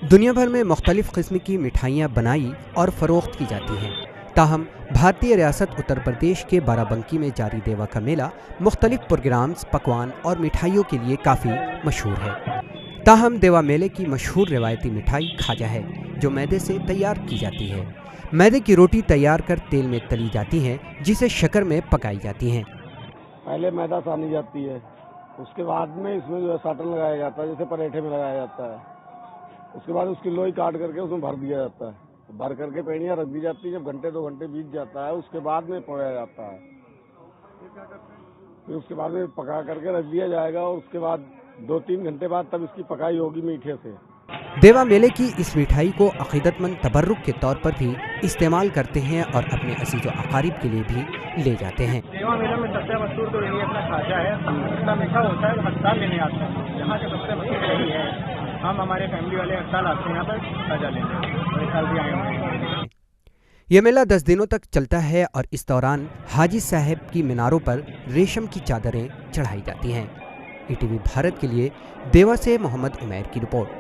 दुनिया भर में मुख्तलिफ किस्म की मिठाइयाँ बनाई और फरोख्त की जाती हैं। ताहम भारतीय रियासत उत्तर प्रदेश के बाराबंकी में जारी देवा का मेला मुख्तलिफ प्रोग्राम्स, पकवान और मिठाइयों के लिए काफ़ी मशहूर है। ताहम देवा मेले की मशहूर रिवायती मिठाई खाजा है, जो मैदे से तैयार की जाती है। मैदे की रोटी तैयार कर तेल में तली जाती हैं, जिसे शक्कर में पकाई जाती हैं। पहले मैदा सानी जाती है, उसके बाद में इसमें जो है साटन लगाया जाता है, जैसे पराठे में लगाया जाता है। उसके बाद उसकी लोई काट करके उसमें भर दिया जाता है, भर करके पेड़ियाँ रख दी जाती है। जब घंटे 2 घंटे बीत जाता है, उसके बाद में पोड़ा जाता है। फिर उसके बाद में पका करके रख दिया जाएगा और उसके बाद 2-3 घंटे बाद तब इसकी पकाई होगी मीठे से। देवा मेले की इस मिठाई को अकीदतमंद तबर्रुक के तौर पर भी इस्तेमाल करते हैं और अपने अजीज़ो अकारिब के लिए भी ले जाते हैं। देवा मेला में सबसे मशहूर तो यही अपना खाजा है। इतना मीठा होता है, हर साल लेने आते हैं। यहाँ का सबसे मशहूर यही है। हम हमारे फैमिली वाले हर साल आते हैं यहाँ पर खाजा लेने, और इस साल भी आए हैं। यह मेला 10 दिनों तक चलता है और इस दौरान हाजी साहब की मीनारों पर रेशम की चादरें चढ़ाई जाती हैं। ईटीवी भारत के लिए देवा से मोहम्मद उमैर की रिपोर्ट।